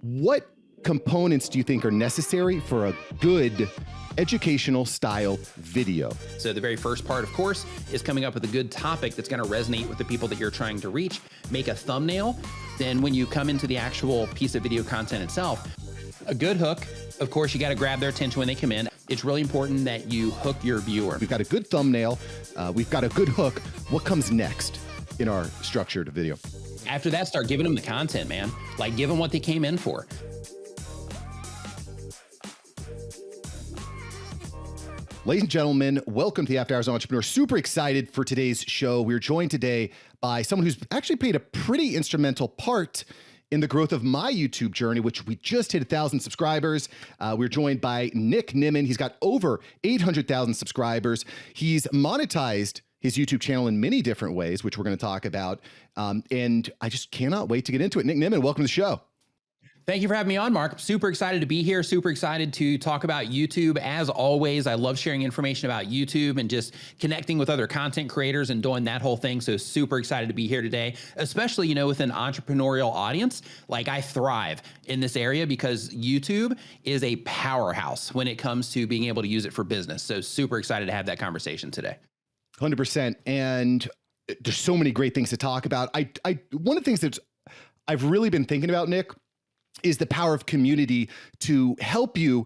What components do you think are necessary for a good educational style video? So the very first part, of course, is coming up with a good topic that's going to resonate with the people that you're trying to reach. Make a thumbnail. Then when you come into the actual piece of video content itself, a good hook. Of course, you got to grab their attention when they come in. It's really important that you hook your viewer. We've got a good thumbnail. We've got a good hook. What comes next in our structured video? After that, start giving them the content, man. Like, give them what they came in for. Ladies and gentlemen, welcome to the After Hours Entrepreneur. Super excited for today's show. We're joined today by someone who's actually played a pretty instrumental part in the growth of my YouTube journey, which we just hit 1,000 subscribers. We're joined by Nimmin. He's got over 800,000 subscribers. He's monetized his YouTube channel in many different ways, which we're going to talk about. And I just cannot wait to get into it. Nimmin, welcome to the show. Thank you for having me on, Mark. Super excited to be here. Super excited to talk about YouTube. As always, I love sharing information about YouTube and just connecting with other content creators and doing that whole thing. So super excited to be here today, especially, you know, with an entrepreneurial audience. Like, I thrive in this area because YouTube is a powerhouse when it comes to being able to use it for business. So super excited to have that conversation today. 100%. And there's so many great things to talk about. One of the things that I've really been thinking about, Nick, is the power of community to help you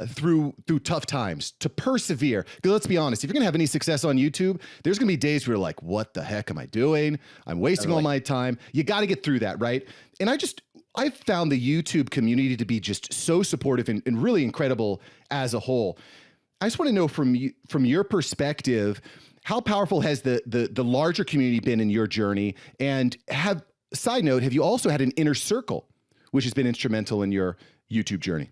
through tough times, to persevere. Because let's be honest, if you're gonna have any success on YouTube, there's gonna be days where you're like, what the heck am I doing? I'm wasting all my time. You gotta get through that, right? And I've found the YouTube community to be just so supportive and really incredible as a whole. I just wanna know from your perspective, how powerful has the larger community been in your journey? And side note, have you also had an inner circle which has been instrumental in your YouTube journey?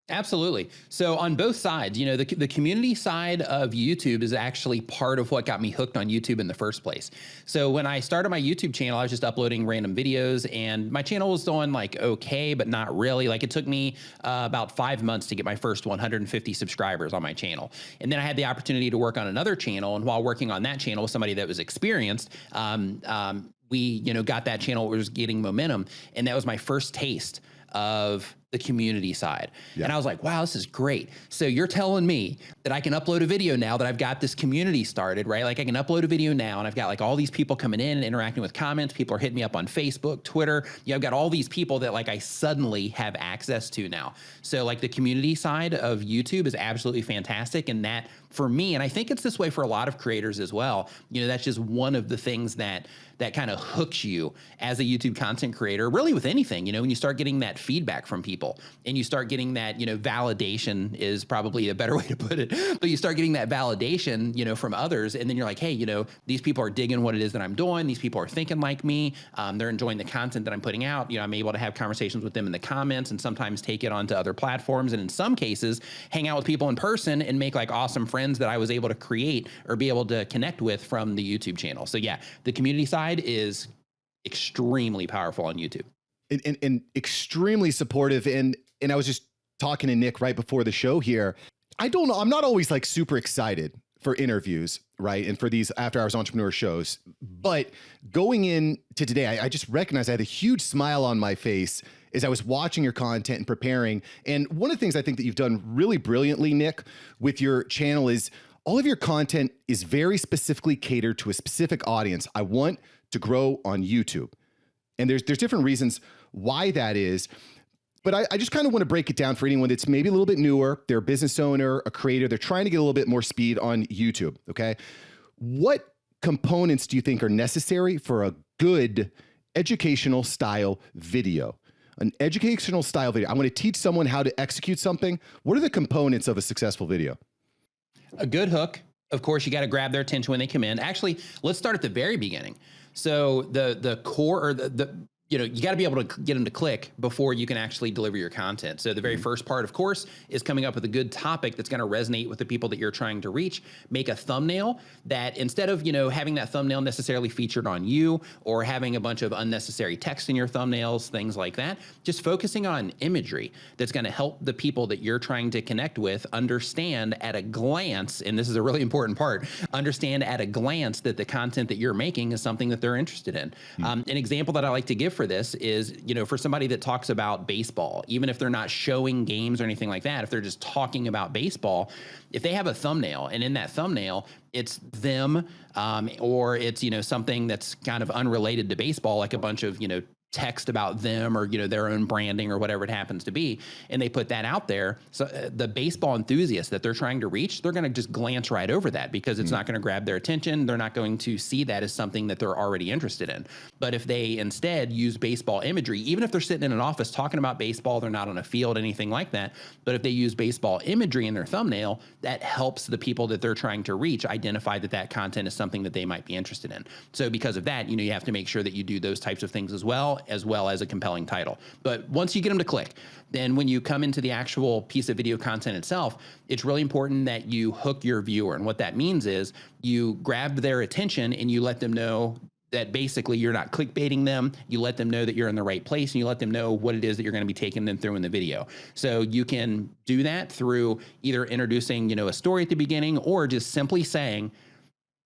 Absolutely. So on both sides, you know, the community side of YouTube is actually part of what got me hooked on YouTube in the first place. So when I started my YouTube channel, I was just uploading random videos, and my channel was doing like okay, but not really. Like, it took me about 5 months to get my first 150 subscribers on my channel. And then I had the opportunity to work on another channel. And while working on that channel with somebody that was experienced, we, you know, got that channel, was getting momentum. And that was my first taste of the community side. Yeah. And I was like, wow, this is great. So you're telling me that I can upload a video now that I've got this community started, right? Like, I can upload a video now and I've got like all these people coming in and interacting with comments. People are hitting me up on Facebook, Twitter. You know, I've got all these people that like I suddenly have access to now. So like, the community side of YouTube is absolutely fantastic. And that, for me, and I think it's this way for a lot of creators as well, you know, that's just one of the things that kind of hooks you as a YouTube content creator, really with anything. You know, when you start getting that feedback from people and you start getting that, you know, validation is probably a better way to put it, but you start getting that validation, you know, from others. And then you're like, hey, you know, these people are digging what it is that I'm doing. These people are thinking like me. They're enjoying the content that I'm putting out. You know, I'm able to have conversations with them in the comments and sometimes take it onto other platforms. And in some cases, hang out with people in person and make like awesome friends that I was able to create or be able to connect with from the YouTube channel. So yeah, the community side is extremely powerful on YouTube. And extremely supportive. And I was just talking to Nick right before the show here. I don't know, I'm not always like super excited for interviews, right? And for these After Hours Entrepreneur shows. But going in to today, I just recognized I had a huge smile on my face as I was watching your content and preparing. And one of the things I think that you've done really brilliantly, Nick, with your channel is all of your content is very specifically catered to a specific audience. I want to grow on YouTube. And there's different reasons why that is. But I just kind of want to break it down for anyone that's maybe a little bit newer. They're a business owner, a creator. They're trying to get a little bit more speed on YouTube, okay? What components do you think are necessary for a good educational style video? An educational style video. I want to teach someone how to execute something. What are the components of a successful video? A good hook. Of course, you got to grab their attention when they come in. Actually, let's start at the very beginning. So the core, or you know, you got to be able to get them to click before you can actually deliver your content. So the very first part, of course, is coming up with a good topic that's going to resonate with the people that you're trying to reach. Make a thumbnail that, instead of, you know, having that thumbnail necessarily featured on you or having a bunch of unnecessary text in your thumbnails, things like that, just focusing on imagery that's going to help the people that you're trying to connect with understand at a glance, and this is a really important part, understand at a glance that the content that you're making is something that they're interested in. An example that I like to give for this is, for somebody that talks about baseball, even if they're not showing games or anything like that, if they're just talking about baseball, if they have a thumbnail and in that thumbnail, it's them, or it's, something that's kind of unrelated to baseball, like a bunch of, text about them or, their own branding or whatever it happens to be. And they put that out there. So the baseball enthusiasts that they're trying to reach, they're going to just glance right over that because it's not going to grab their attention. They're not going to see that as something that they're already interested in. But if they instead use baseball imagery, even if they're sitting in an office talking about baseball, they're not on a field, anything like that. But if they use baseball imagery in their thumbnail, that helps the people that they're trying to reach identify that that content is something that they might be interested in. So because of that, you have to make sure that you do those types of things as well as a compelling title. But once you get them to click, then when you come into the actual piece of video content itself, it's really important that you hook your viewer. And what that means is you grab their attention and you let them know that basically you're not clickbaiting them. You let them know that you're in the right place, and you let them know what it is that you're going to be taking them through in the video. So you can do that through either introducing, a story at the beginning, or just simply saying,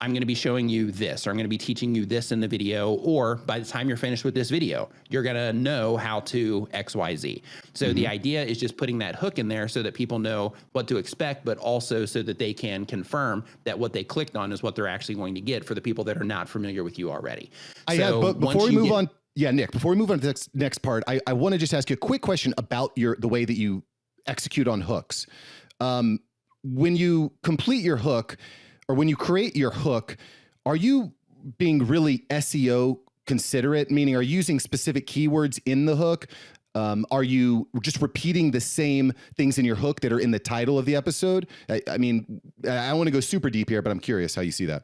I'm going to be showing you this, or I'm going to be teaching you this in the video, or by the time you're finished with this video, you're going to know how to XYZ. So the idea is just putting that hook in there so that people know what to expect, but also so that they can confirm that what they clicked on is what they're actually going to get for the people that are not familiar with you already. But before we move on, Nick, before we move on to the next part, I want to just ask you a quick question about the way that you execute on hooks. When you complete your hook, or when you create your hook, are you being really SEO considerate? Meaning, are you using specific keywords in the hook? Are you just repeating the same things in your hook that are in the title of the episode? I mean, I don't want to go super deep here, but I'm curious how you see that.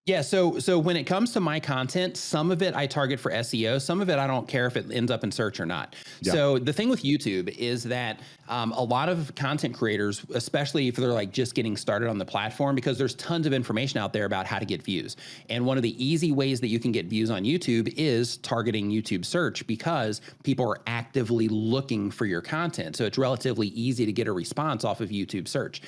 Yeah, so when it comes to my content, some of it I target for SEO, some of it I don't care if it ends up in search or not. Yeah. So the thing with YouTube is that a lot of content creators, especially if they're like just getting started on the platform, because there's tons of information out there about how to get views. And one of the easy ways that you can get views on YouTube is targeting YouTube search, because people are actively looking for your content. So it's relatively easy to get a response off of YouTube search.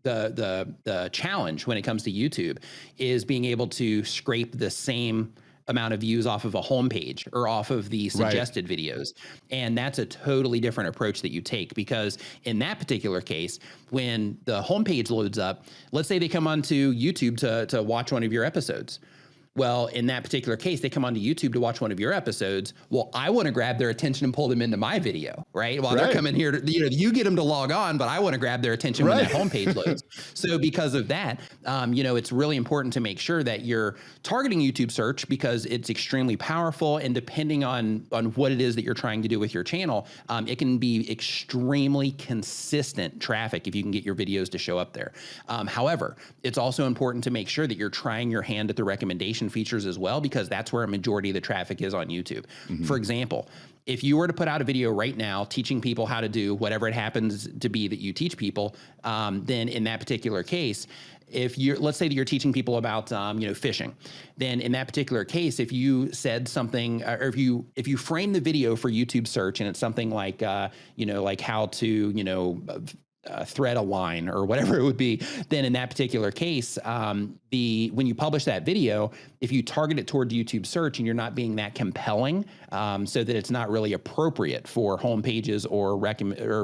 The challenge when it comes to YouTube is being able to scrape the same amount of views off of a homepage or off of the suggested videos. And that's a totally different approach that you take, because in that particular case, when the homepage loads up, let's say they come onto YouTube to watch one of your episodes. Well, in that particular case, they come onto YouTube to watch one of your episodes. Well, I want to grab their attention and pull them into my video, right? While they're coming here, you get them to log on, but I want to grab their attention when that homepage loads. So because of that, it's really important to make sure that you're targeting YouTube search, because it's extremely powerful. And depending on what it is that you're trying to do with your channel, it can be extremely consistent traffic if you can get your videos to show up there. However, it's also important to make sure that you're trying your hand at the recommendation features as well, because that's where a majority of the traffic is on YouTube. For example, if you were to put out a video right now teaching people how to do whatever it happens to be that you teach people, then in that particular case, let's say that you're teaching people about, fishing, then in that particular case, if you said something, or if you frame the video for YouTube search and it's something like, like how to, thread a line or whatever it would be, then in that particular case, when you publish that video, if you target it toward YouTube search and you're not being that compelling, so that it's not really appropriate for home pages or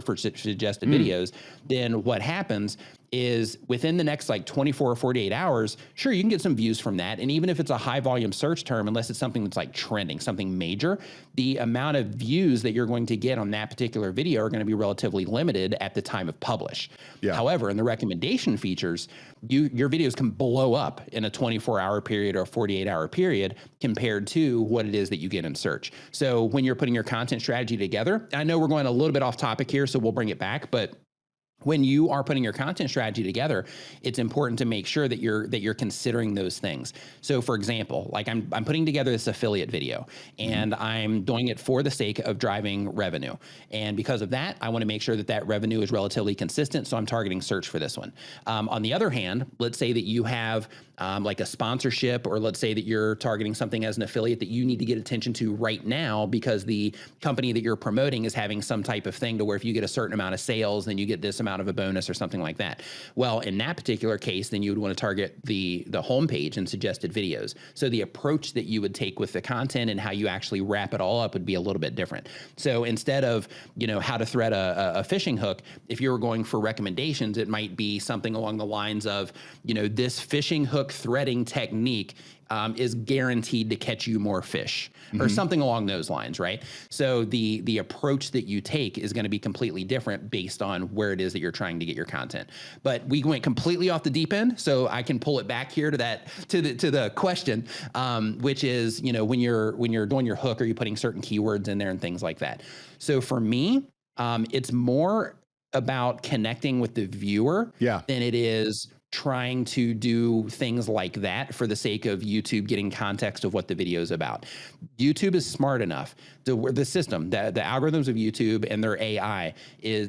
for suggested videos, then what happens is within the next 24 or 48 hours, sure, you can get some views from that. And even if it's a high volume search term, unless it's something that's trending, something major, the amount of views that you're going to get on that particular video are going to be relatively limited at the time of publish. Yeah. However, in the recommendation features, your videos can blow up in a 24-hour period or a 48-hour period compared to what it is that you get in search. So when you're putting your content strategy together, I know we're going a little bit off topic here, so we'll bring it back, but when you are putting your content strategy together, it's important to make sure that you're considering those things. So for example, I'm putting together this affiliate video, and I'm doing it for the sake of driving revenue. And because of that, I want to make sure that that revenue is relatively consistent. So I'm targeting search for this one. On the other hand, let's say that you have a sponsorship, or let's say that you're targeting something as an affiliate that you need to get attention to right now because the company that you're promoting is having some type of thing to where if you get a certain amount of sales, then you get this amount out of a bonus or something like that. Well, in that particular case, then you would want to target the homepage and suggested videos. So the approach that you would take with the content and how you actually wrap it all up would be a little bit different. So instead of, how to thread a fishing hook, if you were going for recommendations, it might be something along the lines of, this fishing hook threading technique is guaranteed to catch you more fish, or something along those lines, right? So the approach that you take is going to be completely different based on where it is that you're trying to get your content. But we went completely off the deep end, so I can pull it back here to the question, which is, when you're doing your hook, are you putting certain keywords in there and things like that? So for me, it's more about connecting with the viewer than it is trying to do things like that for the sake of YouTube getting context of what the video is about. YouTube is smart enough. The system, the algorithms of YouTube and their AI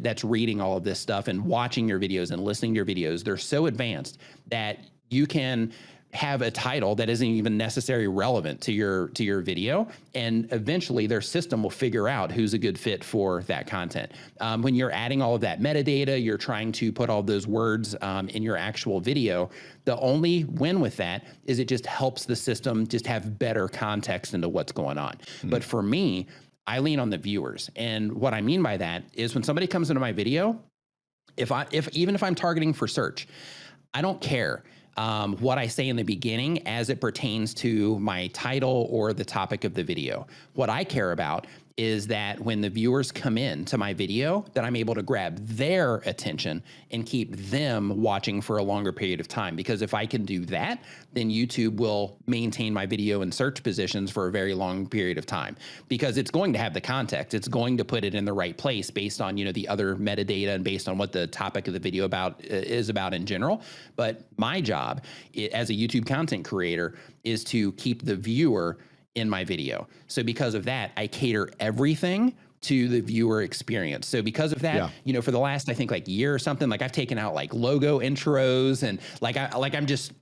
that's reading all of this stuff and watching your videos and listening to your videos. They're so advanced that you can have a title that isn't even necessarily relevant to your video, and eventually their system will figure out who's a good fit for that content. When you're adding all of that metadata, you're trying to put all those words in your actual video. The only win with that is it just helps the system just have better context into what's going on. But for me, I lean on the viewers, and what I mean by that is when somebody comes into my video, even if I'm targeting for search, I don't care what I say in the beginning as it pertains to my title or the topic of the video. What I care about is that when the viewers come in to my video, that I'm able to grab their attention and keep them watching for a longer period of time. Because if I can do that, then YouTube will maintain my video in search positions for a very long period of time, because it's going to have the context. It's going to put it in the right place based on, the other metadata and based on what the topic of the video is about in general. But my job as a YouTube content creator is to keep the viewer in my video. So because of that, I cater everything to the viewer experience. So because of that, for the last, I think year or something, I've taken out logo intros and I'm just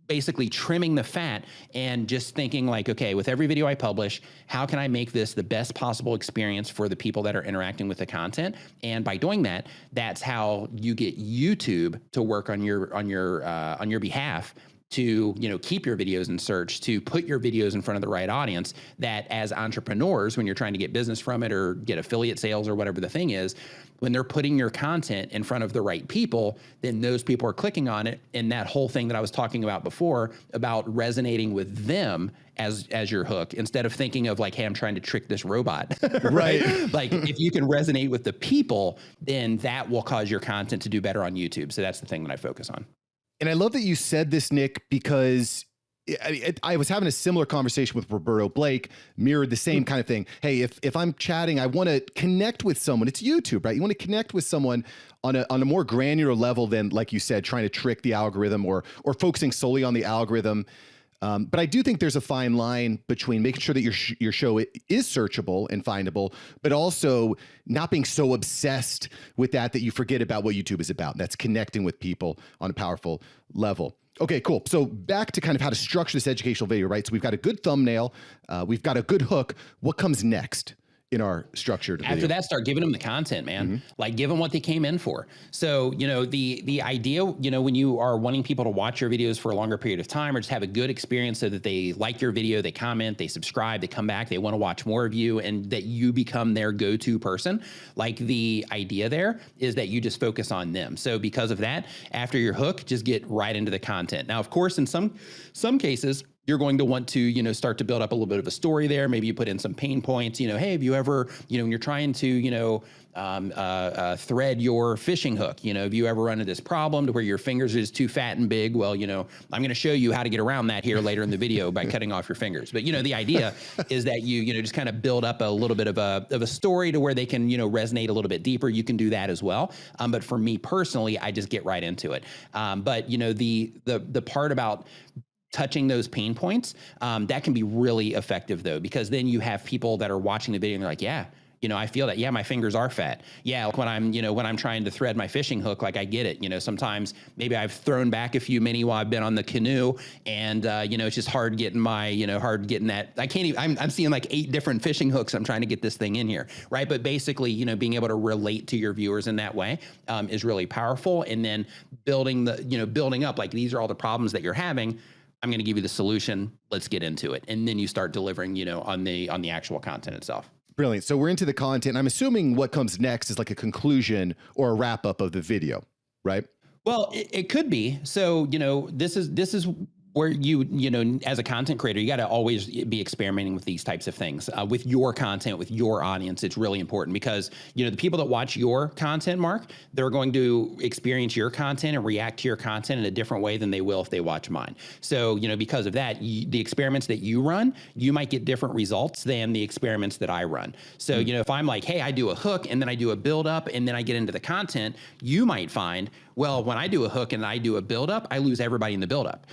basically trimming the fat and just thinking okay, with every video I publish, how can I make this the best possible experience for the people that are interacting with the content? And by doing that, that's how you get YouTube to work on your behalf, to keep your videos in search, to put your videos in front of the right audience, that as entrepreneurs, when you're trying to get business from it or get affiliate sales or whatever the thing is, when they're putting your content in front of the right people, then those people are clicking on it. And that whole thing that I was talking about before about resonating with them as your hook, instead of thinking of hey, I'm trying to trick this robot, right? If you can resonate with the people, then that will cause your content to do better on YouTube. So that's the thing that I focus on. And I love that you said this, Nick, because I was having a similar conversation with Roberto Blake, mirrored the same kind of thing. Hey, if I'm chatting, I want to connect with someone. It's YouTube, right? You want to connect with someone on a more granular level than, like you said, trying to trick the algorithm or focusing solely on the algorithm. But I do think there's a fine line between making sure that your show is searchable and findable, but also not being so obsessed with that you forget about what YouTube is about. And that's connecting with people on a powerful level. Okay, cool. So back to kind of how to structure this educational video, right? So we've got a good thumbnail. We've got a good hook. What comes next in our structured video? After that, start giving them the content, man. Give them what they came in for. So, the idea, when you are wanting people to watch your videos for a longer period of time or just have a good experience so that they like your video, they comment, they subscribe, they come back, they want to watch more of you, and that you become their go-to person. The idea there is that you just focus on them. So because of that, after your hook, just get right into the content. Now, of course, in some cases, you're going to want to, start to build up a little bit of a story there. Maybe you put in some pain points, hey, have you ever, when you're trying to, thread your fishing hook, have you ever run into this problem to where your fingers are just too fat and big? Well, I'm going to show you how to get around that here later in the video by cutting off your fingers. But, the idea is that you just kind of build up a little bit of a story to where they can, resonate a little bit deeper. You can do that as well. But for me personally, I just get right into it. But, the part about touching those pain points, that can be really effective though, because then you have people that are watching the video and they're like, yeah, I feel that, yeah, my fingers are fat. Yeah, like when I'm trying to thread my fishing hook, like I get it. Sometimes maybe I've thrown back a few mini while I've been on the canoe, and it's just hard getting that. I can't even. I'm seeing like 8 different fishing hooks. I'm trying to get this thing in here, right? But basically, being able to relate to your viewers in that way is really powerful. And then building up, like, these are all the problems that you're having. I'm going to give you the solution. Let's get into it, and then you start delivering, on the actual content itself. Brilliant. So we're into the content. I'm assuming what comes next is like a conclusion or a wrap up of the video, right? Well, it could be. So, this is where as a content creator, you got to always be experimenting with these types of things with your content, with your audience. It's really important because, the people that watch your content, Mark, they're going to experience your content and react to your content in a different way than they will if they watch mine. So, because of that, the experiments that you run, you might get different results than the experiments that I run. So, if I'm like, hey, I do a hook and then I do a build up and then I get into the content, you might find, well, when I do a hook and I do a buildup, I lose everybody in the buildup.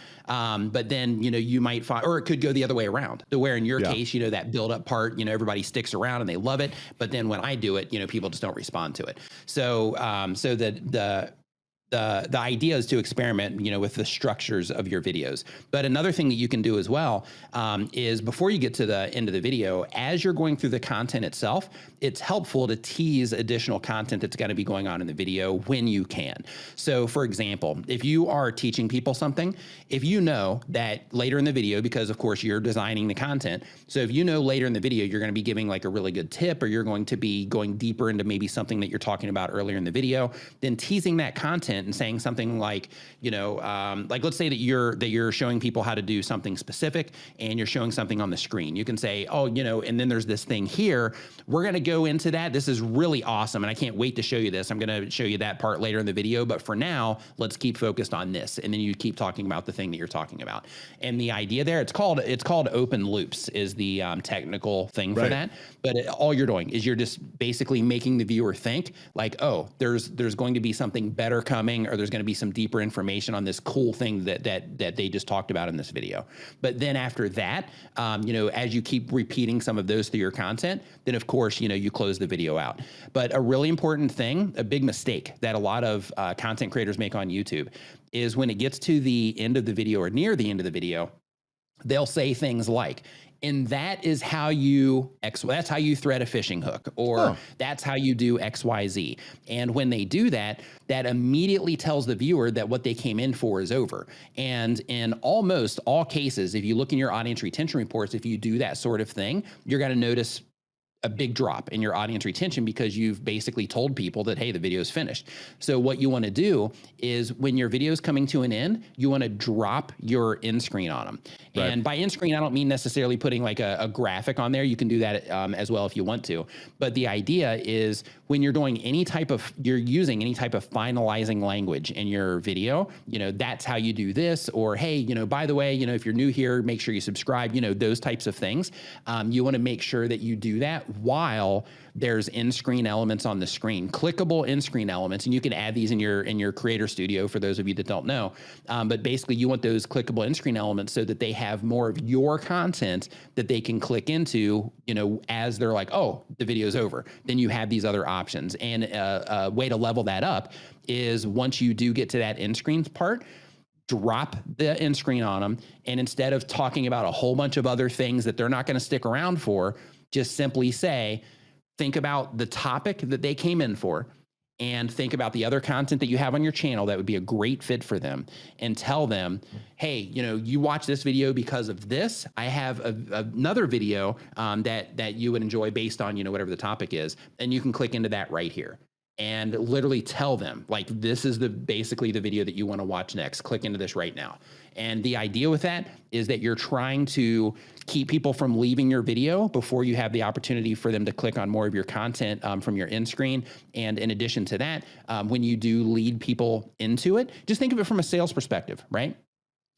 But then, you might find, or it could go the other way around, to where in your case, that buildup part, everybody sticks around and they love it. But then when I do it, people just don't respond to it. So, the idea is to experiment, with the structures of your videos. But another thing that you can do as well is before you get to the end of the video, as you're going through the content itself, it's helpful to tease additional content that's going to be going on in the video when you can. So for example, if you are teaching people something, if you know that later in the video, because of course you're designing the content, so if you know later in the video you're going to be giving like a really good tip, or you're going to be going deeper into maybe something that you're talking about earlier in the video, then teasing that content and saying something like, like let's say that you're showing people how to do something specific and you're showing something on the screen. You can say, oh, and then there's this thing here. We're going to go into that. This is really awesome. And I can't wait to show you this. I'm going to show you that part later in the video. But for now, let's keep focused on this. And then you keep talking about the thing that you're talking about. And the idea there, it's called open loops is the technical thing for that. But all you're doing is you're just basically making the viewer think like, oh, there's going to be something better coming, or there's going to be some deeper information on this cool thing that they just talked about in this video. But then after that, as you keep repeating some of those through your content, then of course, you close the video out. But a really important thing, a big mistake that a lot of content creators make on YouTube is when it gets to the end of the video or near the end of the video, they'll say things like, and that's how you thread a fishing hook, or that's how you do XYZ. And when they do that, that immediately tells the viewer that what they came in for is over. And in almost all cases, if you look in your audience retention reports, if you do that sort of thing, you're going to notice a big drop in your audience retention because you've basically told people that, hey, the video is finished. So what you want to do is when your video is coming to an end, you want to drop your end screen on them. Right. And by end screen, I don't mean necessarily putting like a graphic on there. You can do that as well if you want to. But the idea is when you're doing you're using any type of finalizing language in your video, that's how you do this. Or, hey, by the way, if you're new here, make sure you subscribe, those types of things. You want to make sure that you do that while there's in-screen elements on the screen, clickable in-screen elements, and you can add these in your Creator Studio for those of you that don't know. But basically, you want those clickable in-screen elements so that they have more of your content that they can click into, as they're like, oh, the video's over. Then you have these other options. And a way to level that up is once you do get to that in-screen part, drop the end screen on them. And instead of talking about a whole bunch of other things that they're not going to stick around for, just simply say, think about the topic that they came in for, and think about the other content that you have on your channel that would be a great fit for them, and tell them, hey, you watch this video because of this. I have another video that you would enjoy based on, whatever the topic is, and you can click into that right here. And literally tell them, like, this is basically the video that you want to watch next. Click into this right now. And the idea with that is that you're trying to keep people from leaving your video before you have the opportunity for them to click on more of your content from your end screen. And in addition to that, when you do lead people into it, just think of it from a sales perspective, right?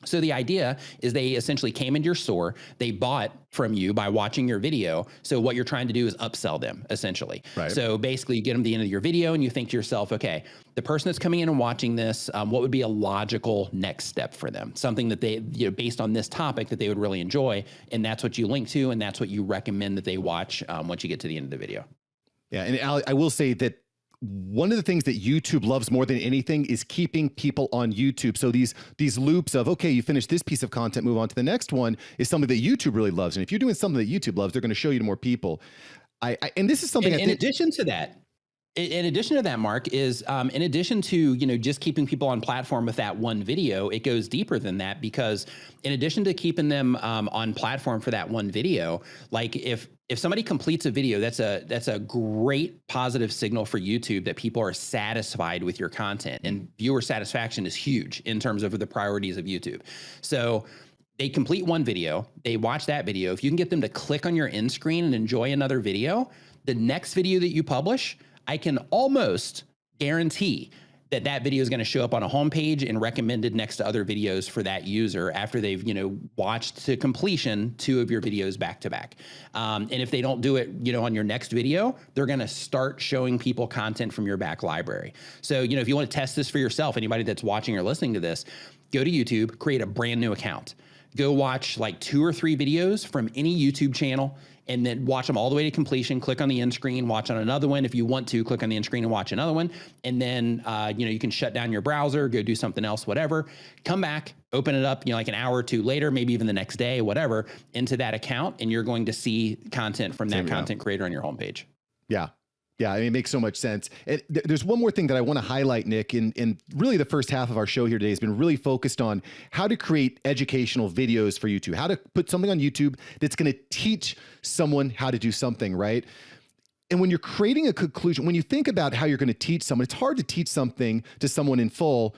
So the idea is they essentially came into your store, they bought from you by watching your video. So what you're trying to do is upsell them, essentially. Right. So basically you get them to the end of your video and you think to yourself, okay, the person that's coming in and watching this, what would be a logical next step for them? Something that they, based on this topic that they would really enjoy. And that's what you link to, and that's what you recommend that they watch once you get to the end of the video. Yeah. And I will say that one of the things that YouTube loves more than anything is keeping people on YouTube. So these loops of, okay, you finish this piece of content, move on to the next one, is something that YouTube really loves. And if you're doing something that YouTube loves, they're going to show you to more people. And this is something In addition to that, Mark, is in addition to, just keeping people on platform with that one video, it goes deeper than that, because in addition to keeping them on platform for that one video, like if somebody completes a video, that's a great positive signal for YouTube that people are satisfied with your content, and viewer satisfaction is huge in terms of the priorities of YouTube. So they complete one video, they watch that video. If you can get them to click on your end screen and enjoy another video, the next video that you publish, I can almost guarantee that video is going to show up on a homepage and recommended next to other videos for that user after they've, watched to completion 2 of your videos back to back. And if they don't do it, on your next video, they're going to start showing people content from your back library. So, if you want to test this for yourself, anybody that's watching or listening to this, go to YouTube, create a brand new account. Go watch like 2 or 3 videos from any YouTube channel, and then watch them all the way to completion. Click on the end screen, watch on another one. If you want to, click on the end screen and watch another one. And then, you can shut down your browser, go do something else, whatever. Come back, open it up, like an hour or 2 later, maybe even the next day, whatever, into that account. And you're going to see content from that content creator on your homepage. Yeah. Yeah, I mean, it makes so much sense. And there's one more thing that I want to highlight, Nick, and really the first half of our show here today has been really focused on how to create educational videos for YouTube, how to put something on YouTube that's going to teach someone how to do something, right? And when you're creating a conclusion, when you think about how you're going to teach someone, it's hard to teach something to someone in full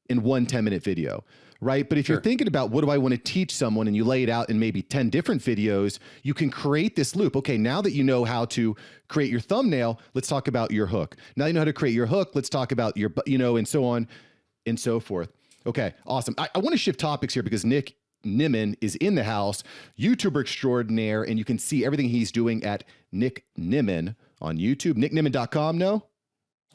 in one 10-minute video. Right. But if you're thinking about what do I want to teach someone, and you lay it out in maybe 10 different videos, you can create this loop. Okay, now that you know how to create your thumbnail, let's talk about your hook. Now you know how to create your hook, let's talk about your, and so on and so forth. Okay, awesome. I want to shift topics here because Nick Nimmin is in the house, YouTuber extraordinaire, and you can see everything he's doing at Nick Nimmin on YouTube. nicknimmin.com, no?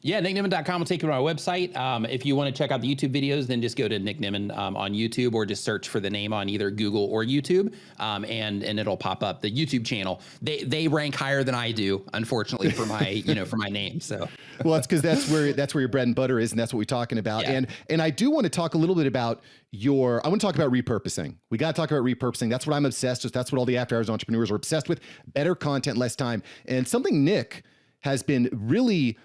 Yeah, nicknimmin.com will take you to our website. If you want to check out the YouTube videos, then just go to Nick Nimmin on YouTube, or just search for the name on either Google or YouTube, and it'll pop up. The YouTube channel, they rank higher than I do, unfortunately, for my for my name. So, well, that's because that's where your bread and butter is, and that's what we're talking about. Yeah. And I do want to talk a little bit about I want to talk about repurposing. We got to talk about repurposing. That's what I'm obsessed with. That's what all the after hours entrepreneurs are obsessed with. Better content, less time, and something Nick has been really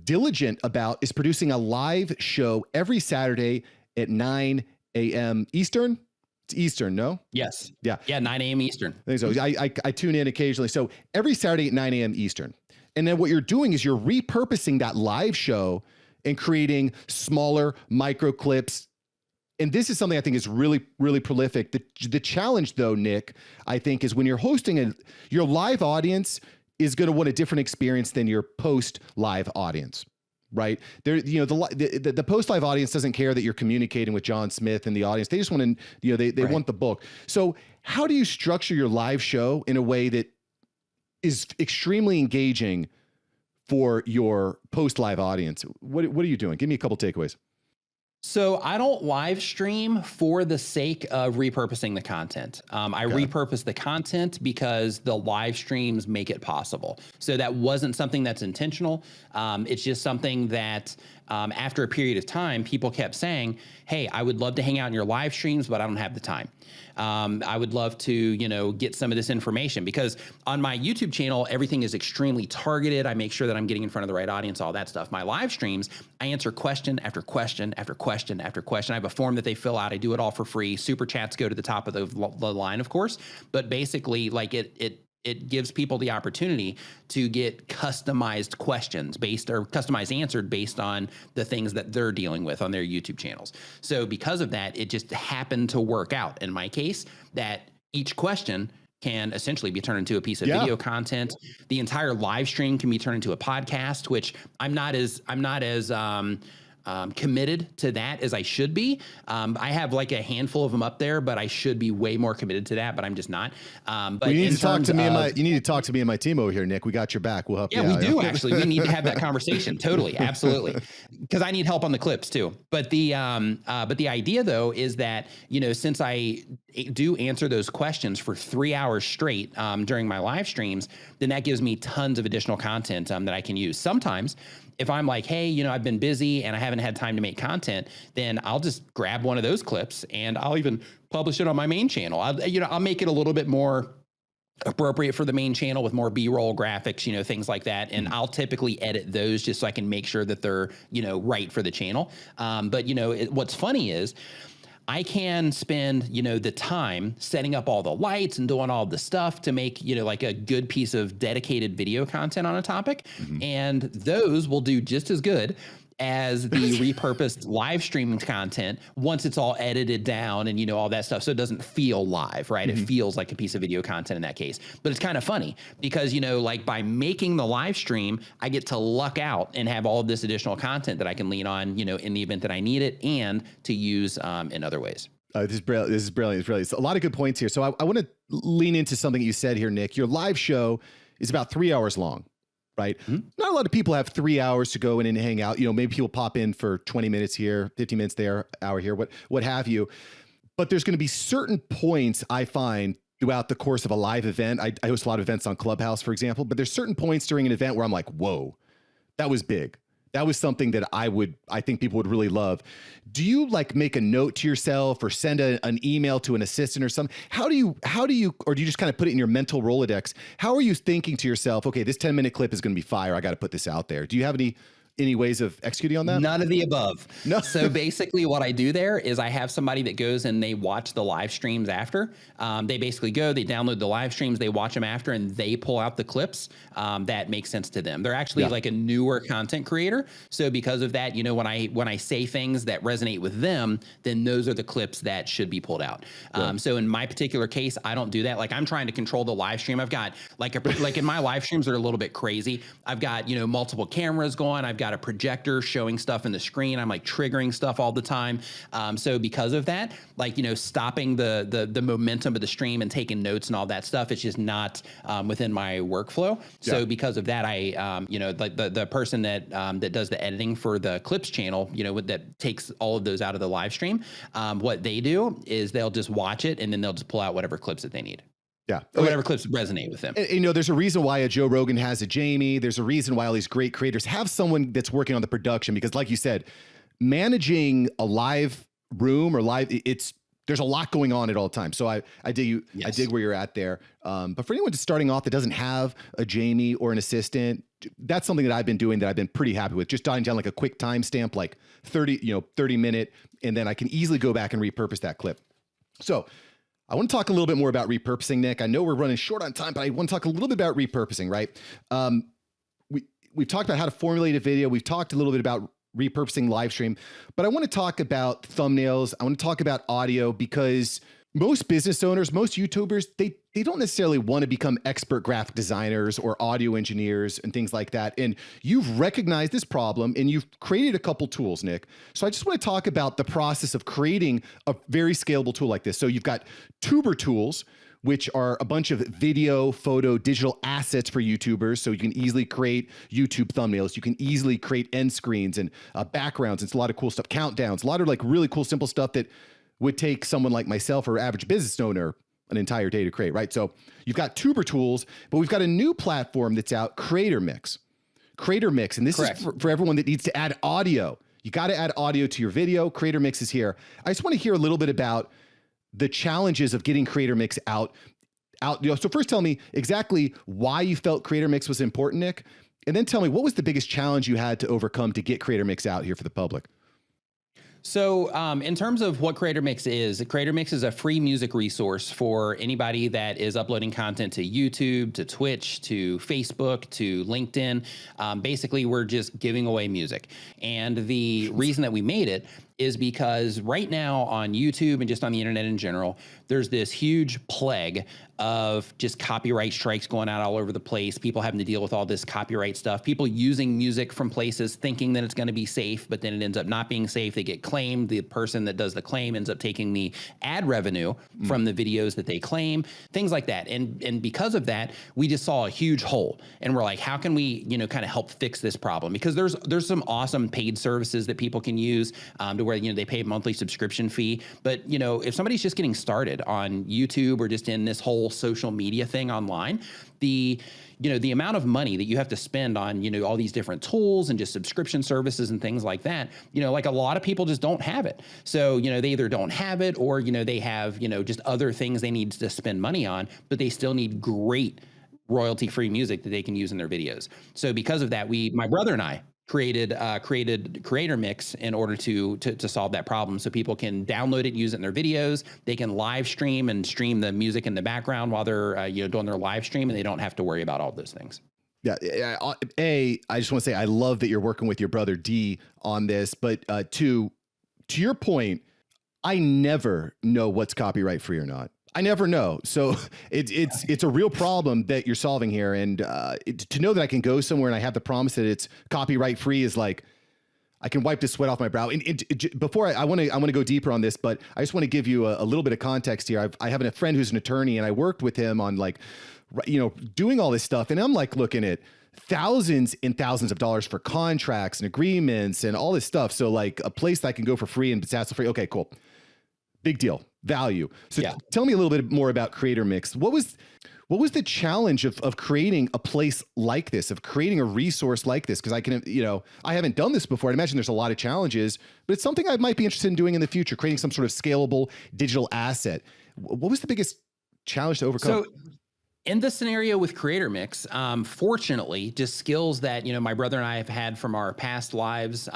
diligent about is producing a live show every Saturday at 9 a.m. Eastern. It's Eastern, no? Yes. Yeah. Yeah, 9 a.m. Eastern. I think so. I tune in occasionally. So every Saturday at 9 a.m. Eastern. And then what you're doing is you're repurposing that live show and creating smaller micro clips. And this is something I think is really, really prolific. The challenge, though, Nick, I think, is when you're hosting your live audience is going to want a different experience than your post live audience, right? The post live audience doesn't care that you're communicating with John Smith and the audience. They just want to, they want the book. So how do you structure your live show in a way that is extremely engaging for your post live audience? What are you doing? Give me a couple takeaways. So I don't live stream for the sake of repurposing the content. I repurpose the content because the live streams make it possible. So that wasn't something that's intentional. It's just something that after a period of time, people kept saying, hey, I would love to hang out in your live streams, but I don't have the time. I would love to, get some of this information, because on my YouTube channel, everything is extremely targeted. I make sure that I'm getting in front of the right audience, all that stuff. My live streams, I answer question after question after question after question. I have a form that they fill out. I do it all for free. Super chats go to the top of the line, of course, but basically, like it gives people the opportunity to get customized questions customized answered based on the things that they're dealing with on their YouTube channels. So because of that, it just happened to work out in my case that each question can essentially be turned into a piece of video content. The entire live stream can be turned into a podcast, which I'm not as committed to that as I should be. I have like a handful of them up there, but I should be way more committed to that, but I'm just not. But you need to talk to me you need to talk to me and my team over here, Nick. We got your back. We'll help you out. Yeah, we do actually. We need to have that conversation. Totally. Absolutely. Because I need help on the clips too. But the idea though is that, since I do answer those questions for 3 hours straight during my live streams, then that gives me tons of additional content that I can use. Sometimes if I'm like, hey, I've been busy and I haven't had time to make content, then I'll just grab one of those clips and I'll even publish it on my main channel. I'll make it a little bit more appropriate for the main channel with more B-roll graphics, things like that. And I'll typically edit those just so I can make sure that they're, right for the channel. But what's funny is I can spend, the time setting up all the lights and doing all the stuff to make, like a good piece of dedicated video content on a topic. And those will do just as good as the repurposed live streaming content once it's all edited down and all that stuff, so it doesn't feel live, right? It feels like a piece of video content in that case. But it's kind of funny because like by making the live stream, I get to luck out and have all of this additional content that I can lean on in the event that I need it and to use in other ways. This is brilliant. This is brilliant. It's brilliant. So a lot of good points here. So I want to lean into something you said here, Nick. Your live show is about 3 hours long. Right. Not a lot of people have 3 hours to go in and hang out. Maybe people pop in for 20 minutes here, 50 minutes there, hour here, what have you. But there's going to be certain points I find throughout the course of a live event. I host a lot of events on Clubhouse, for example, but there's certain points during an event where I'm like, whoa, that was big. That was something that I think people would really love. Do you like make a note to yourself or send an email to an assistant or something? How do you, or do you just kind of put it in your mental Rolodex? How are you thinking to yourself, okay, this 10-minute clip is going to be fire. I got to put this out there. Do you have any ways of executing on that? None of the above. No. So basically what I do there is I have somebody that goes and they watch the live streams after. They basically go, they download the live streams, they watch them after, and they pull out the clips that make sense to them. They're actually like a newer content creator. So because of that, when I say things that resonate with them, then those are the clips that should be pulled out. So in my particular case, I don't do that. Like I'm trying to control the live stream. I've got like in my live streams are a little bit crazy. I've got, multiple cameras going. I've got a projector showing stuff in the screen. I'm like triggering stuff all the time. So because of that, like, stopping the momentum of the stream and taking notes and all that stuff, it's just not within my workflow. So because of that, I, like the person that does the editing for the clips channel, that takes all of those out of the live stream, what they do is they'll just watch it and then they'll just pull out whatever clips that they need. Yeah. Or whatever clips resonate with them. And, there's a reason why a Joe Rogan has a Jamie. There's a reason why all these great creators have someone that's working on the production, because like you said, managing a live room or live, there's a lot going on at all times. So I dig where you're at there. But for anyone just starting off that doesn't have a Jamie or an assistant, that's something that I've been doing that I've been pretty happy with. Just jotting down like a quick timestamp, like 30 minute, and then I can easily go back and repurpose that clip. So I want to talk a little bit more about repurposing, Nick. I know we're running short on time, but I want to talk a little bit about repurposing, right? We've talked about how to formulate a video. We've talked a little bit about repurposing live stream, but I want to talk about thumbnails. I want to talk about audio, because most business owners, most YouTubers, they don't necessarily want to become expert graphic designers or audio engineers and things like that. And you've recognized this problem and you've created a couple tools, Nick. So I just want to talk about the process of creating a very scalable tool like this. So you've got Tuber tools, which are a bunch of video, photo, digital assets for YouTubers. So you can easily create YouTube thumbnails. You can easily create end screens and backgrounds. It's a lot of cool stuff, countdowns, a lot of like really cool, simple stuff that would take someone like myself or average business owner an entire day to create, right? So you've got Tuber tools, but we've got a new platform that's out, Creator Mix. And this is for everyone that needs to add audio. You got to add audio to your video. Creator Mix is here. I just want to hear a little bit about the challenges of getting Creator Mix out. So first tell me exactly why you felt Creator Mix was important, Nick, and then tell me what was the biggest challenge you had to overcome to get Creator Mix out here for the public. So in terms of what Creator Mix is a free music resource for anybody that is uploading content to YouTube, to Twitch, to Facebook, to LinkedIn. Basically, we're just giving away music. And the reason that we made it is because right now on YouTube and just on the internet in general, there's this huge plague of just copyright strikes going out all over the place. People having to deal with all this copyright stuff. People using music from places thinking that it's going to be safe, but then it ends up not being safe. They get claimed. The person that does the claim ends up taking the ad revenue from the videos that they claim, things like that. And because of that, we just saw a huge hole. And we're like, how can we, kind of help fix this problem? Because there's some awesome paid services that people can use to where, they pay a monthly subscription fee. But, if somebody's just getting started on YouTube or just in this whole social media thing online, the amount of money that you have to spend on, all these different tools and just subscription services and things like that, like a lot of people just don't have it. So, they either don't have it or, they have, just other things they need to spend money on, but they still need great royalty-free music that they can use in their videos. So because of that, my brother and I created Creator Mix in order to solve that problem. So people can download it and use it in their videos. They can live stream and stream the music in the background while they're doing their live stream, and they don't have to worry about all those things. Yeah. I just want to say I love that you're working with your brother D on this, but to your point, I never know what's copyright free or not. I never know. So it's a real problem that you're solving here. And to know that I can go somewhere and I have the promise that it's copyright free is like, I can wipe the sweat off my brow. And before I want to go deeper on this, but I just want to give you a little bit of context here. I have a friend who's an attorney, and I worked with him on doing all this stuff. And I'm like looking at thousands and thousands of dollars for contracts and agreements and all this stuff. So like a place that I can go for free and it's hassle free. Okay, cool. Big deal. Value. So tell me a little bit more about Creator Mix. What was the challenge of creating a place like this, of creating a resource like this? Because I can, I haven't done this before. I imagine there's a lot of challenges, but it's something I might be interested in doing in the future, creating some sort of scalable digital asset. What was the biggest challenge to overcome? So in the scenario with Creator Mix, fortunately, just skills that, my brother and I have had from our past lives,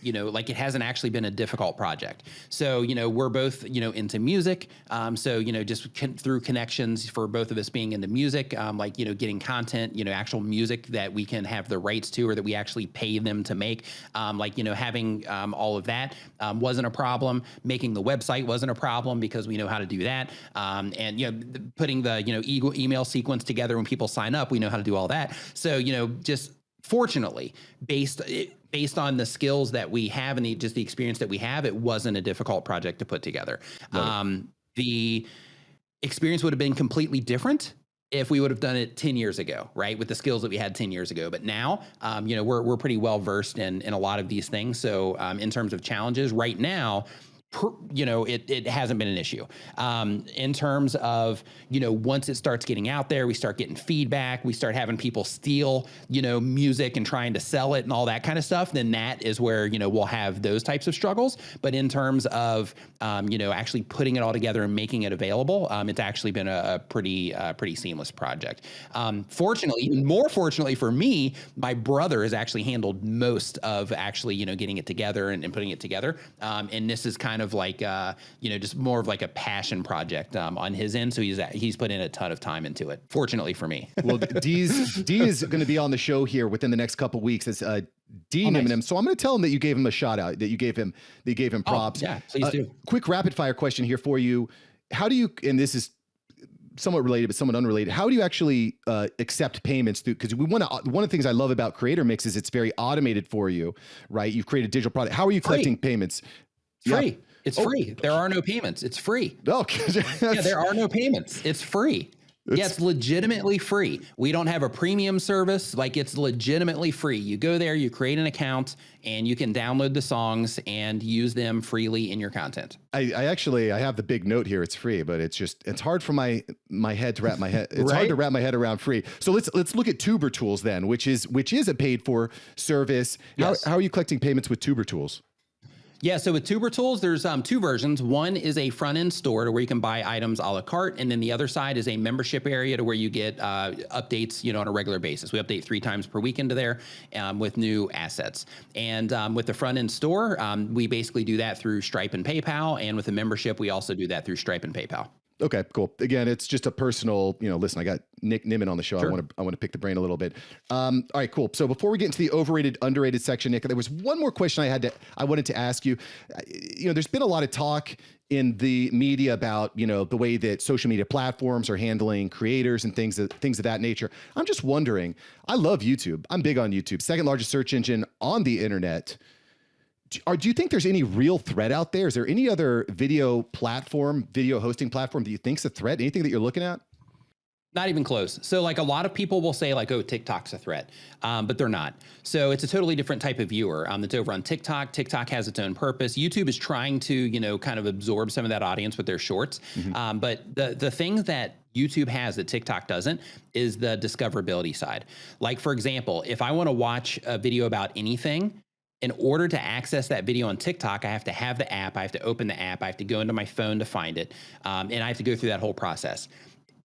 it hasn't actually been a difficult project. So, we're both, into music. So, just through connections for both of us being into music, getting content, actual music that we can have the rights to or that we actually pay them to make, having all of that wasn't a problem. Making the website wasn't a problem because we know how to do that. And, putting the, email sequence together when people sign up, we know how to do all that. So, just fortunately, based on the skills that we have and the experience that we have, it wasn't a difficult project to put together. Right. The experience would have been completely different if we would have done it 10 years ago, right? With the skills that we had 10 years ago. But now, we're pretty well versed in a lot of these things. So in terms of challenges right now, it hasn't been an issue. In terms of, once it starts getting out there, we start getting feedback, we start having people steal, music and trying to sell it and all that kind of stuff, then that is where, we'll have those types of struggles. But in terms of, actually putting it all together and making it available, it's actually been a pretty seamless project. Fortunately, even more fortunately for me, my brother has actually handled most of actually, getting it together and putting it together. And this is kind of like, just more of like a passion project on his end. So he's put in a ton of time into it, fortunately for me. Well, D is going to be on the show here within the next couple of weeks. It's Nimmin. Nice. So I'm going to tell him that you gave him a shout out, that you gave him props. Yeah, please do. Quick rapid fire question here for you. How do you, and this is somewhat related, but somewhat unrelated. How do you actually accept payments through? Because one of the things I love about Creator Mix is it's very automated for you, right? You've created a digital product. How are you collecting payments? Free. Yeah. It's free. There are no payments. It's free. Oh, yeah, there are no payments. It's free. It's legitimately free. We don't have a premium service. It's legitimately free. You go there, you create an account, and you can download the songs and use them freely in your content. I have the big note here. It's free, but it's hard for my head to wrap my head. It's hard to wrap my head around free. So let's look at Tuber Tools then, which is a paid for service. Yes. How are you collecting payments with Tuber Tools? Yeah, so with Tuber Tools, there's two versions. One is a front-end store to where you can buy items a la carte, and then the other side is a membership area to where you get updates, on a regular basis. We update 3 times per week into there with new assets. And with the front-end store, we basically do that through Stripe and PayPal, and with the membership, we also do that through Stripe and PayPal. Okay, cool. Again, it's just a personal, listen, I got Nick Nimmin on the show. Sure. I want to pick the brain a little bit. All right, cool. So before we get into the overrated, underrated section, Nick, there was one more question I wanted to ask you. There's been a lot of talk in the media about, the way that social media platforms are handling creators and things of that nature. I'm just wondering, I love YouTube. I'm big on YouTube, second largest search engine on the internet. Do you think there's any real threat out there? Is there any other video hosting platform that you think's a threat? Anything that you're looking at? Not even close. So like a lot of people will say like, oh, TikTok's a threat, but they're not. So it's a totally different type of viewer that's over on TikTok. TikTok has its own purpose. YouTube is trying to, kind of absorb some of that audience with their shorts. But the thing that YouTube has that TikTok doesn't is the discoverability side. Like, for example, if I want to watch a video about anything, in order to access that video on TikTok, I have to have the app. I have to open the app. I have to go into my phone to find it. And I have to go through that whole process.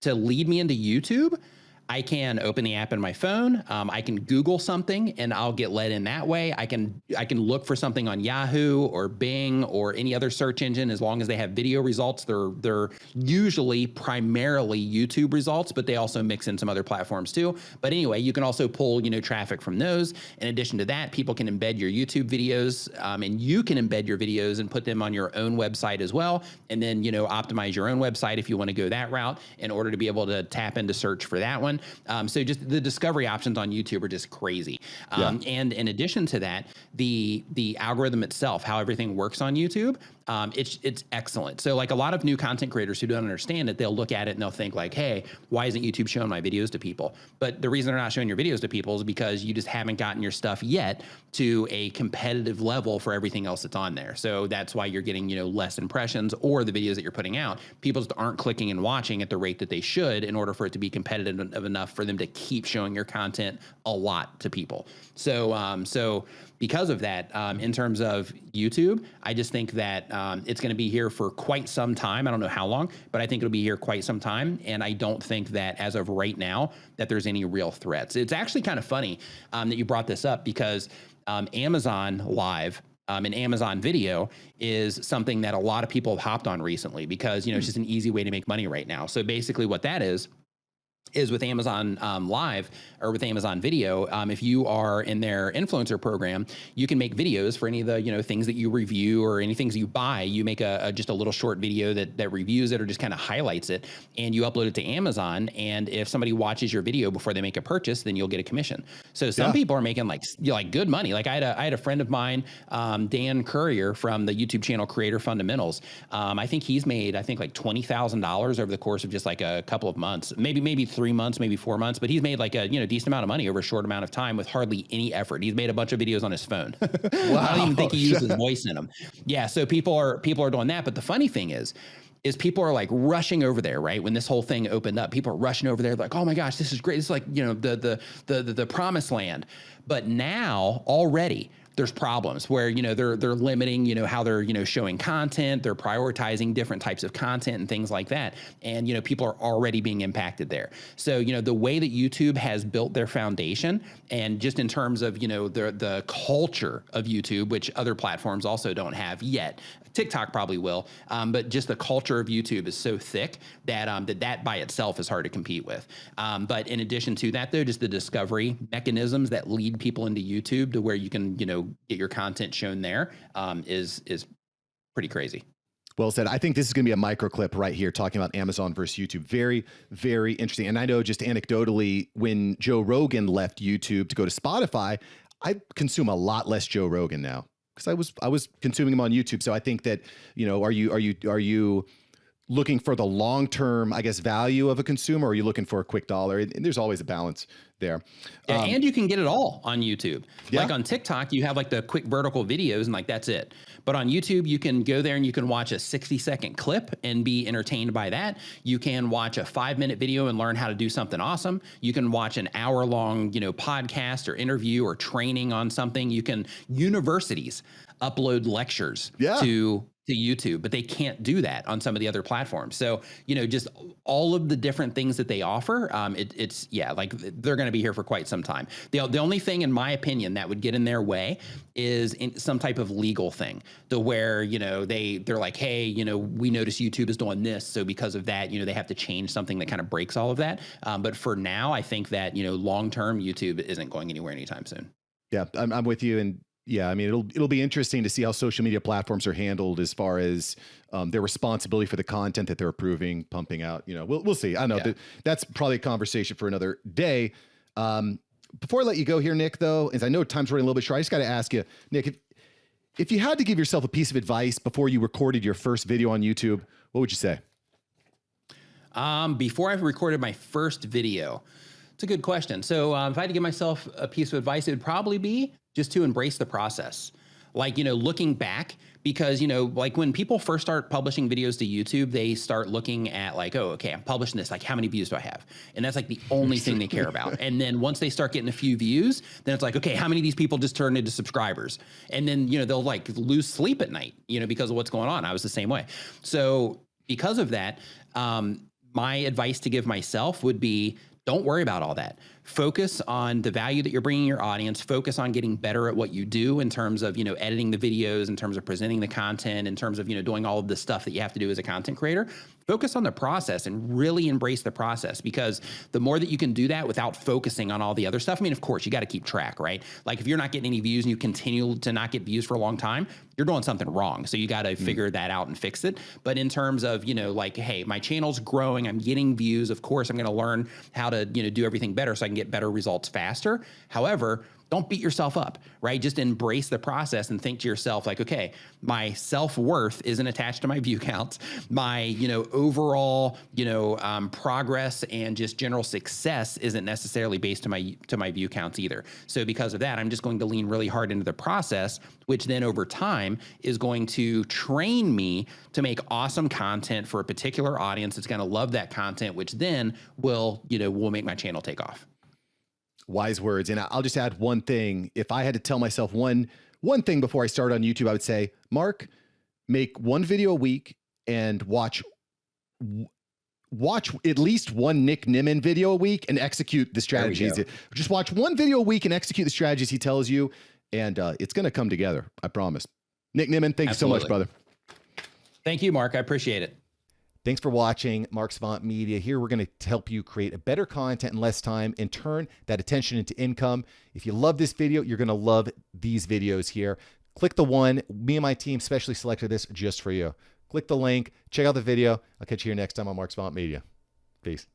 To lead me into YouTube, I can open the app in my phone. I can Google something and I'll get led in that way. I can look for something on Yahoo or Bing or any other search engine. As long as they have video results, they're usually primarily YouTube results, but they also mix in some other platforms too. But anyway, you can also pull, traffic from those. In addition to that, people can embed your YouTube videos, and you can embed your videos and put them on your own website as well. And then, optimize your own website if you want to go that route in order to be able to tap into search for that one. So just the discovery options on YouTube are just crazy. And in addition to that, the algorithm itself, how everything works on YouTube, it's excellent. So like a lot of new content creators who don't understand it, they'll look at it and they'll think like, hey, why isn't YouTube showing my videos to people? But the reason they're not showing your videos to people is because you just haven't gotten your stuff yet to a competitive level for everything else that's on there. So that's why you're getting, less impressions, or the videos that you're putting out, people just aren't clicking and watching at the rate that they should in order for it to be competitive enough for them to keep showing your content a lot to people. So because of that, in terms of YouTube, I just think that it's going to be here for quite some time. I don't know how long, but I think it'll be here quite some time. And I don't think that as of right now that there's any real threats. It's actually kind of funny that you brought this up, because Amazon Live and Amazon Video is something that a lot of people have hopped on recently because, it's just an easy way to make money right now. So basically what that is with Amazon Live or with Amazon Video, if you are in their influencer program, you can make videos for any of the things that you review or any things you buy. You make just a little short video that reviews it or just kind of highlights it, and you upload it to Amazon. And if somebody watches your video before they make a purchase, then you'll get a commission. So some people are making like good money. Like I had a friend of mine, Dan Courier from the YouTube channel Creator Fundamentals. I think he's made like $20,000 over the course of just like a couple of months, maybe 3 months, maybe 4 months, but he's made like a decent amount of money over a short amount of time with hardly any effort. He's made a bunch of videos on his phone. Wow. I don't even think he uses voice in them. Yeah, so people are doing that. But the funny thing is people are like rushing over there, right? When this whole thing opened up, people are rushing over there like, oh my gosh, this is great. It's like, the promised land. But now already there's problems where, they're limiting, how they're, showing content, they're prioritizing different types of content and things like that. And, people are already being impacted there. So, the way that YouTube has built their foundation, and just in terms of, the culture of YouTube, which other platforms also don't have yet, TikTok probably will, but just the culture of YouTube is so thick that that by itself is hard to compete with. But in addition to that, though, just the discovery mechanisms that lead people into YouTube to where you can, get your content shown there is pretty crazy. Well said. I think this is going to be a micro clip right here talking about Amazon versus YouTube. Very, very interesting. And I know just anecdotally, when Joe Rogan left YouTube to go to Spotify, I consume a lot less Joe Rogan now, because I was consuming him on YouTube. So I think that, are you looking for the long-term, I guess, value of a consumer, or are you looking for a quick dollar? And there's always a balance there. And you can get it all on YouTube. Yeah. Like on TikTok, you have like the quick vertical videos and like, that's it. But on YouTube, you can go there and you can watch a 60-second clip and be entertained by that. You can watch a 5-minute video and learn how to do something awesome. You can watch an hour-long, podcast or interview or training on something. Universities upload lectures to YouTube, but they can't do that on some of the other platforms. So, you know, just all of the different things that they offer, it's like they're going to be here for quite some time. The only thing, in my opinion, that would get in their way is some type of legal thing, to where, you know, they're like, hey, you know, we notice YouTube is doing this, so because of that, you know, they have to change something that kind of breaks all of that. But for now, I think that, you know, long term, YouTube isn't going anywhere anytime soon. Yeah, I'm with you. And yeah, I mean, it'll be interesting to see how social media platforms are handled as far as their responsibility for the content that they're approving, pumping out. You know, we'll see. I know that's probably a conversation for another day. Before I let you go here, Nick, though, as I know time's running a little bit short, I just got to ask you, Nick, if you had to give yourself a piece of advice before you recorded your first video on YouTube, what would you say? Before I recorded my first video, it's a good question. So if I had to give myself a piece of advice, it would probably be just to embrace the process. Like, you know, looking back, because, you know, like when people first start publishing videos to YouTube, they start looking at like, oh, okay, I'm publishing this. Like, how many views do I have? And that's like the only thing they care about. And then once they start getting a few views, then it's like, okay, how many of these people just turned into subscribers? And then, you know, they'll like lose sleep at night, you know, because of what's going on. I was the same way. So because of that, my advice to give myself would be, don't worry about all that. Focus on the value that you're bringing your audience. Focus on getting better at what you do in terms of, you know, editing the videos, in terms of presenting the content, in terms of, you know, doing all of the stuff that you have to do as a content creator. Focus on the process and really embrace the process, because the more that you can do that without focusing on all the other stuff, I mean, of course, you got to keep track, right? Like if you're not getting any views and you continue to not get views for a long time, you're doing something wrong. So you got to figure that out and fix it. But in terms of, you know, like, hey, my channel's growing, I'm getting views. Of course, I'm going to learn how to, you know, do everything better so I can get better results faster. However, don't beat yourself up, right? Just embrace the process and think to yourself like, okay, my self-worth isn't attached to my view counts. My, you know, overall, you know, progress and just general success isn't necessarily based to my view counts either. So because of that, I'm just going to lean really hard into the process, which then over time is going to train me to make awesome content for a particular audience that's going to love that content, which then will make my channel take off. Wise words. And I'll just add one thing. If I had to tell myself one thing before I started on YouTube, I would say, Mark, make one video a week and watch at least one Nick Nimmin video a week and execute the strategies. Just watch one video a week and execute the strategies he tells you, and it's going to come together. I promise. Nick Nimmin, thank you so much, brother. Thank you, Mark. I appreciate it. Thanks for watching Mark Savant Media. Here, we're going to help you create a better content in less time and turn that attention into income. If you love this video, you're going to love these videos here. Click the one. Me and my team specially selected this just for you. Click the link. Check out the video. I'll catch you here next time on Mark Savant Media. Peace.